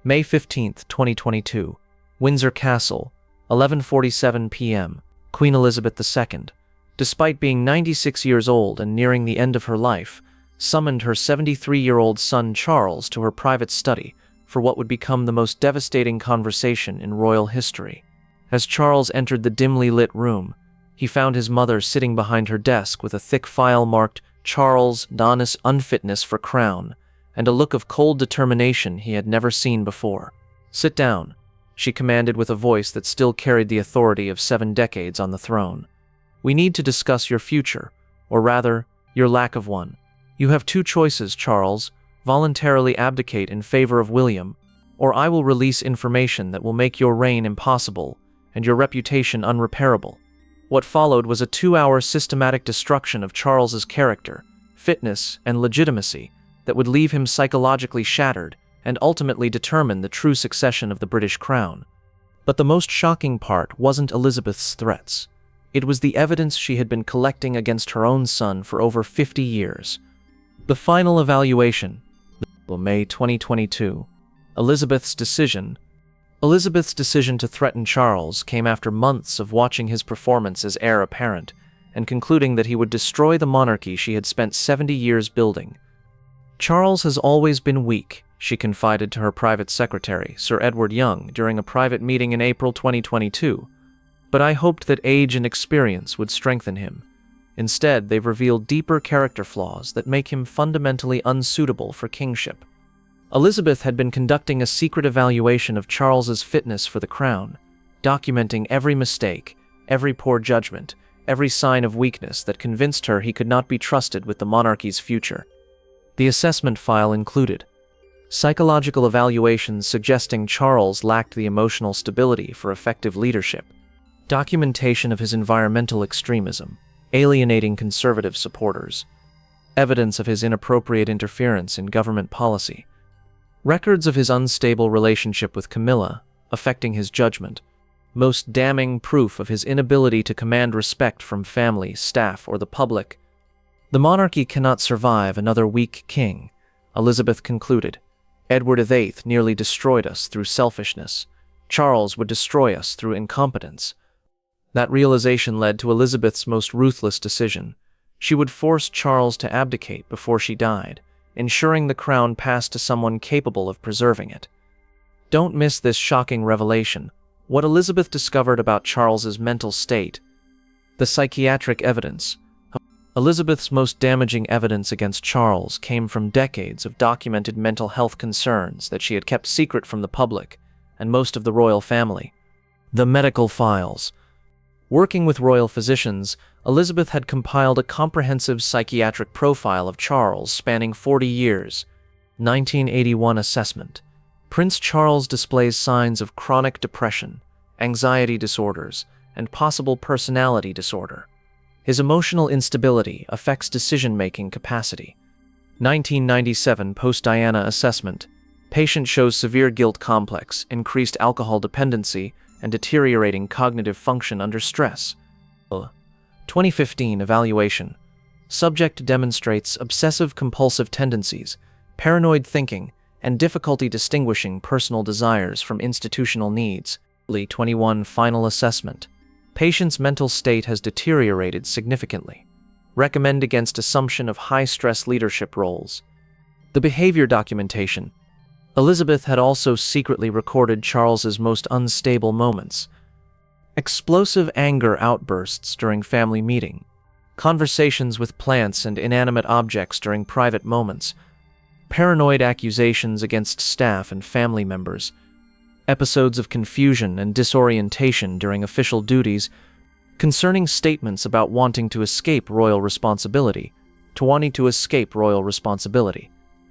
May 15, 2022, Windsor Castle, 11:47 p.m. Queen Elizabeth II, despite being 96 years old and nearing the end of her life, summoned her 73-year-old son Charles to her private study for what would become the most devastating conversation in royal history. As Charles entered the dimly lit room, he found his mother sitting behind her desk with a thick file marked Charles Donis unfitness for crown, and a look of cold determination he had never seen before. "Sit down," she commanded with a voice that still carried the authority of 7 decades on the throne. "We need to discuss your future, or rather, your lack of one. You have 2 choices, Charles: voluntarily abdicate in favor of William, or I will release information that will make your reign impossible and your reputation unrepairable." What followed was a 2-hour systematic destruction of Charles's character, fitness, and legitimacy that would leave him psychologically shattered and ultimately determine the true succession of the British crown. But the most shocking part wasn't Elizabeth's threats. It was the evidence she had been collecting against her own son for over 50 years. The final evaluation, May 2022, Elizabeth's decision to threaten Charles came after months of watching his performance as heir apparent and concluding that he would destroy the monarchy she had spent 70 years building. "Charles has always been weak," she confided to her private secretary, Sir Edward Young, during a private meeting in April 2022. "But I hoped that age and experience would strengthen him. Instead, they've revealed deeper character flaws that make him fundamentally unsuitable for kingship." Elizabeth had been conducting a secret evaluation of Charles's fitness for the crown, documenting every mistake, every poor judgment, every sign of weakness that convinced her he could not be trusted with the monarchy's future. The assessment file included psychological evaluations suggesting Charles lacked the emotional stability for effective leadership, documentation of his environmental extremism, alienating conservative supporters, evidence of his inappropriate interference in government policy, records of his unstable relationship with Camilla, affecting his judgment, most damning proof of his inability to command respect from family, staff, or the public. "The monarchy cannot survive another weak king," Elizabeth concluded. "Edward VIII nearly destroyed us through selfishness. Charles would destroy us through incompetence." That realization led to Elizabeth's most ruthless decision. She would force Charles to abdicate before she died, ensuring the crown passed to someone capable of preserving it. Don't miss this shocking revelation: what Elizabeth discovered about Charles's mental state. The psychiatric evidence. Elizabeth's most damaging evidence against Charles came from decades of documented mental health concerns that she had kept secret from the public and most of the royal family. The medical files. Working with royal physicians, Elizabeth had compiled a comprehensive psychiatric profile of Charles spanning 40 years. 1981 assessment. Prince Charles displays signs of chronic depression, anxiety disorders, and possible personality disorder. His emotional instability affects decision-making capacity. 1997 post-Diana assessment. Patient shows severe guilt complex, increased alcohol dependency, and deteriorating cognitive function under stress. 2015 evaluation. Subject demonstrates obsessive-compulsive tendencies, paranoid thinking, and difficulty distinguishing personal desires from institutional needs. 21 final assessment. Patient's mental state has deteriorated significantly. Recommend against assumption of high-stress leadership roles. The behavior documentation. Elizabeth had also secretly recorded Charles's most unstable moments. Explosive anger outbursts during family meeting, conversations with plants and inanimate objects during private moments, paranoid accusations against staff and family members, episodes of confusion and disorientation during official duties, concerning statements about wanting to escape royal responsibility,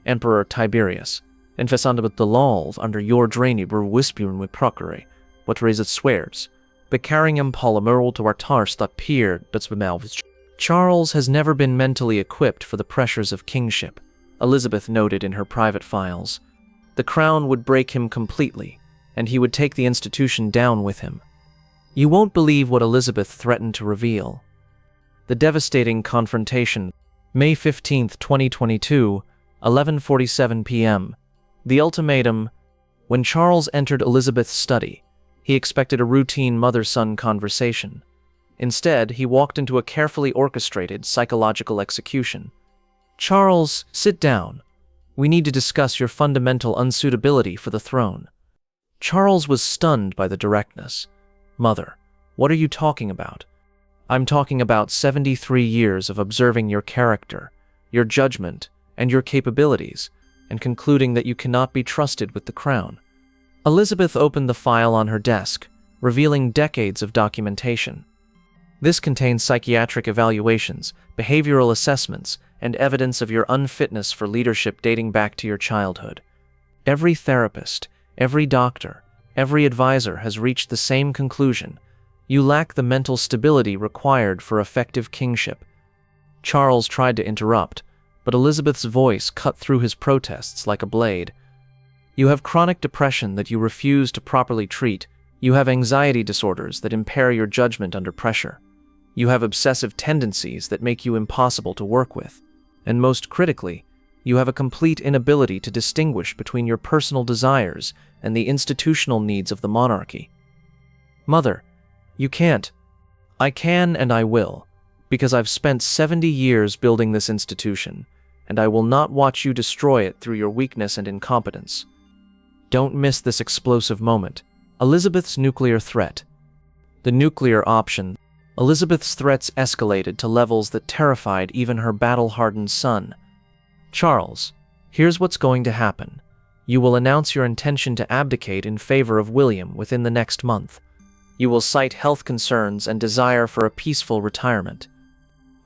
Emperor Tiberius. Infesandabit the law under your drainy wispun with procure, what raises swears, becaringum polymeral to artars that peer that's bemalvis. Charles has never been mentally equipped for the pressures of kingship, Elizabeth noted in her private files. The crown would break him completely, and he would take the institution down with him. You won't believe what Elizabeth threatened to reveal. The devastating confrontation, May 15, 2022, 11:47 p.m. The ultimatum. When Charles entered Elizabeth's study, he expected a routine mother-son conversation. Instead, he walked into a carefully orchestrated psychological execution. "Charles, sit down. We need to discuss your fundamental unsuitability for the throne." Charles was stunned by the directness. "Mother, what are you talking about?" "I'm talking about 73 years of observing your character, your judgment, and your capabilities, and concluding that you cannot be trusted with the crown." Elizabeth opened the file on her desk, revealing decades of documentation. This contains psychiatric evaluations, behavioral assessments, and evidence of your unfitness for leadership dating back to your childhood. Every therapist, every doctor, every advisor has reached the same conclusion. You lack the mental stability required for effective kingship. Charles tried to interrupt, but Elizabeth's voice cut through his protests like a blade. "You have chronic depression that you refuse to properly treat. You have anxiety disorders that impair your judgment under pressure. You have obsessive tendencies that make you impossible to work with. And most critically, you have a complete inability to distinguish between your personal desires and the institutional needs of the monarchy." "Mother, you can't." "I can and I will, because I've spent 70 years building this institution, and I will not watch you destroy it through your weakness and incompetence." Don't miss this explosive moment. Elizabeth's nuclear threat. The nuclear option. Elizabeth's threats escalated to levels that terrified even her battle-hardened son. "Charles, here's what's going to happen. You will announce your intention to abdicate in favor of William within the next month. You will cite health concerns and desire for a peaceful retirement."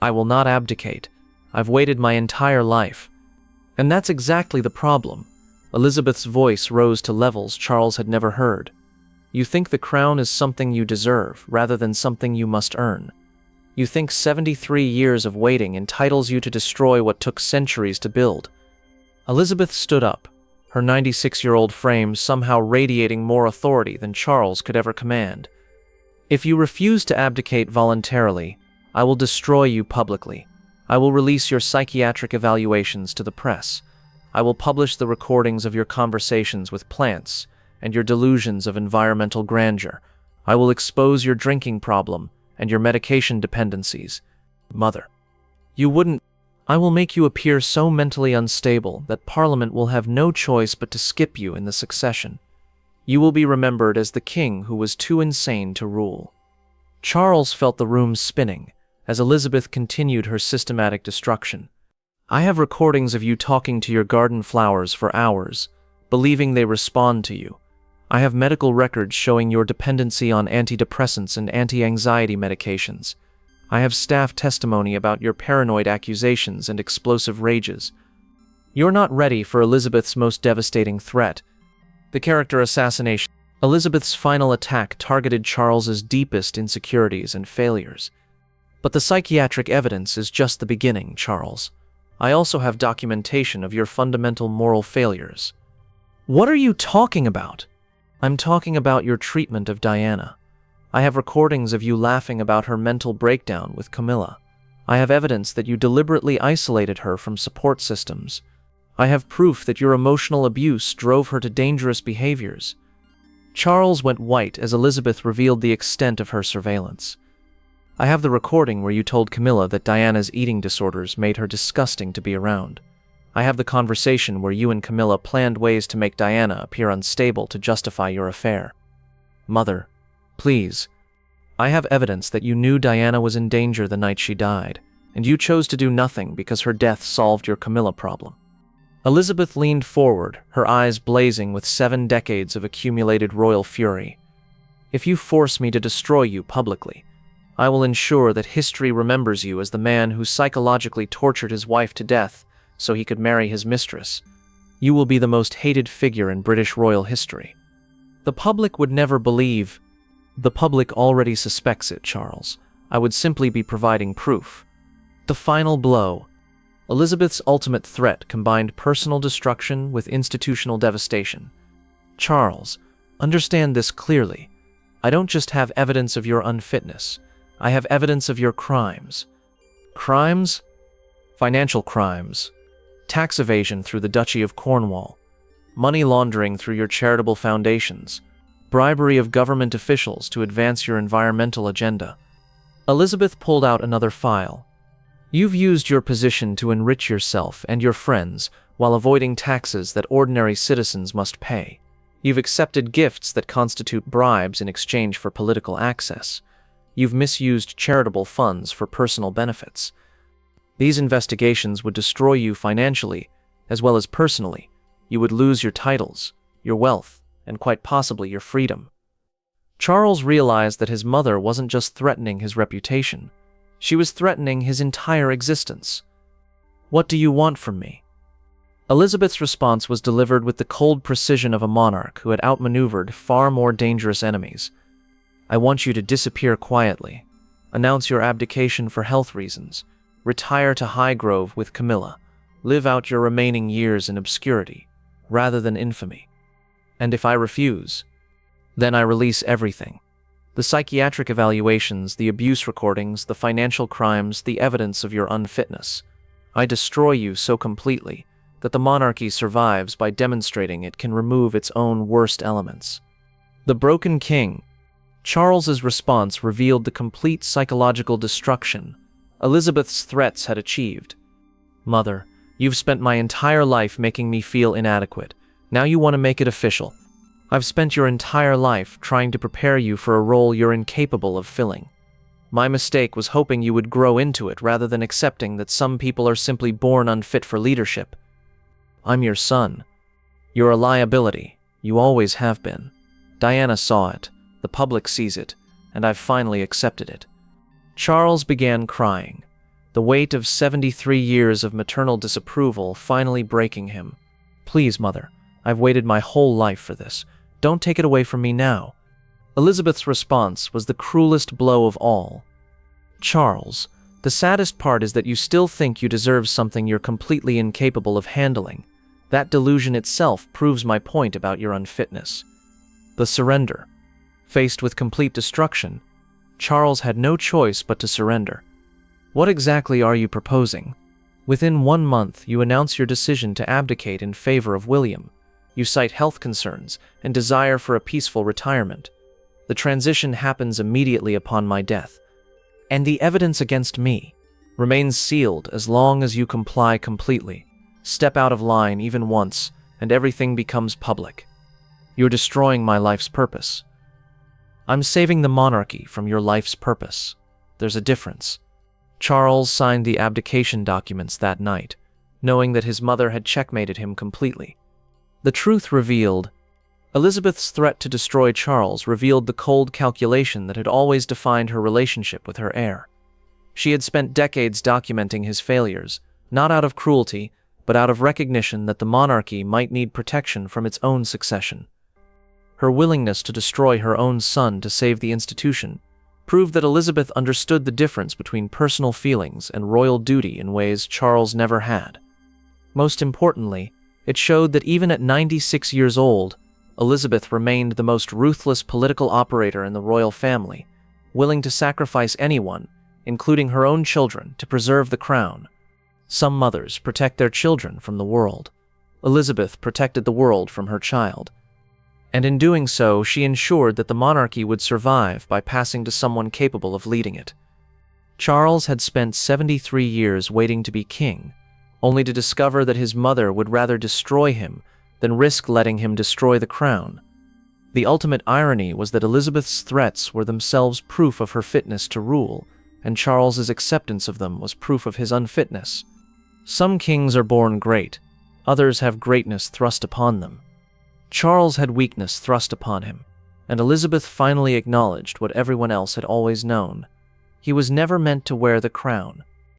"I will not abdicate. I've waited my entire life." "And that's exactly the problem." Elizabeth's voice rose to levels Charles had never heard. "You think the crown is something you deserve rather than something you must earn. You think 73 years of waiting entitles you to destroy what took centuries to build." Elizabeth stood up, her 96-year-old frame somehow radiating more authority than Charles could ever command. "If you refuse to abdicate voluntarily, I will destroy you publicly. I will release your psychiatric evaluations to the press. I will publish the recordings of your conversations with plants and your delusions of environmental grandeur. I will expose your drinking problem and your medication dependencies." "Mother, you wouldn't." "I will make you appear so mentally unstable that Parliament will have no choice but to skip you in the succession. You will be remembered as the king who was too insane to rule." Charles felt the room spinning as Elizabeth continued her systematic destruction. "I have recordings of you talking to your garden flowers for hours, believing they respond to you. I have medical records showing your dependency on antidepressants and anti-anxiety medications. I have staff testimony about your paranoid accusations and explosive rages. You're not ready for Elizabeth's most devastating threat, the character assassination." Elizabeth's final attack targeted Charles's deepest insecurities and failures. "But the psychiatric evidence is just the beginning, Charles. I also have documentation of your fundamental moral failures." "What are you talking about?" "I'm talking about your treatment of Diana. I have recordings of you laughing about her mental breakdown with Camilla. I have evidence that you deliberately isolated her from support systems. I have proof that your emotional abuse drove her to dangerous behaviors." Charles went white as Elizabeth revealed the extent of her surveillance. "I have the recording where you told Camilla that Diana's eating disorders made her disgusting to be around. I have the conversation where you and Camilla planned ways to make Diana appear unstable to justify your affair." "Mother, please. I have evidence that you knew Diana was in danger the night she died, and you chose to do nothing because her death solved your Camilla problem." Elizabeth leaned forward, her eyes blazing with 7 decades of accumulated royal fury. "If you force me to destroy you publicly, I will ensure that history remembers you as the man who psychologically tortured his wife to death so he could marry his mistress. You will be the most hated figure in British royal history." "The public would never believe." "The public already suspects it, Charles. I would simply be providing proof." The final blow. Elizabeth's ultimate threat combined personal destruction with institutional devastation. "Charles, understand this clearly. I don't just have evidence of your unfitness. I have evidence of your crimes." "Crimes?" "Financial crimes. Tax evasion through the Duchy of Cornwall. money laundering through your charitable foundations, bribery of government officials to advance your environmental agenda. Elizabeth pulled out another file. You've used your position to enrich yourself and your friends while avoiding taxes that ordinary citizens must pay. You've accepted gifts that constitute bribes in exchange for political access. You've misused charitable funds for personal benefits. These investigations would destroy you financially as well as personally. You would lose your titles, your wealth, and quite possibly your freedom. Charles realized that his mother wasn't just threatening his reputation. She was threatening his entire existence. "What do you want from me?" Elizabeth's response was delivered with the cold precision of a monarch who had outmaneuvered far more dangerous enemies. "I want you to disappear quietly, announce your abdication for health reasons, retire to Highgrove with Camilla, live out your remaining years in obscurity, rather than infamy. And if I refuse, then I release everything. The psychiatric evaluations, the abuse recordings, the financial crimes, the evidence of your unfitness. I destroy you so completely that the monarchy survives by demonstrating it can remove its own worst elements." The broken king. Charles's response revealed the complete psychological destruction Elizabeth's threats had achieved. "Mother, you've spent my entire life making me feel inadequate. Now you want to make it official. I've spent your entire life trying to prepare you for a role you're incapable of filling. My mistake was hoping you would grow into it rather than accepting that some people are simply born unfit for leadership. I'm your son. You're a liability. You always have been. Diana saw it. The public sees it, and I've finally accepted it." Charles began crying, the weight of 73 years of maternal disapproval finally breaking him. "Please, Mother, I've waited my whole life for this. Don't take it away from me now." Elizabeth's response was the cruelest blow of all. "Charles, the saddest part is that you still think you deserve something you're completely incapable of handling. That delusion itself proves my point about your unfitness." The surrender. Faced with complete destruction, Charles had no choice but to surrender. "What exactly are you proposing?" Within 1 month, you announce your decision to abdicate in favor of William. You cite health concerns and desire for a peaceful retirement. The transition happens immediately upon my death, and the evidence against me remains sealed as long as you comply completely. Step out of line even once, and everything becomes public. You're destroying my life's purpose. I'm saving the monarchy from your life's purpose. There's a difference. Charles signed the abdication documents that night, knowing that his mother had checkmated him completely. The truth revealed. Elizabeth's threat to destroy Charles revealed the cold calculation that had always defined her relationship with her heir. She had spent decades documenting his failures, not out of cruelty, but out of recognition that the monarchy might need protection from its own succession. Her willingness to destroy her own son to save the institution proved that Elizabeth understood the difference between personal feelings and royal duty in ways Charles never had. Most importantly, it showed that even at 96 years old, Elizabeth remained the most ruthless political operator in the royal family, willing to sacrifice anyone, including her own children, to preserve the crown. Some mothers protect their children from the world. Elizabeth protected the world from her child. And in doing so, she ensured that the monarchy would survive by passing to someone capable of leading it. Charles had spent 73 years waiting to be king, only to discover that his mother would rather destroy him than risk letting him destroy the crown. The ultimate irony was that Elizabeth's threats were themselves proof of her fitness to rule, and Charles's acceptance of them was proof of his unfitness. Some kings are born great, others have greatness thrust upon them. Charles had weakness thrust upon him, and Elizabeth finally acknowledged what everyone else had always known. He was never meant to wear the crown.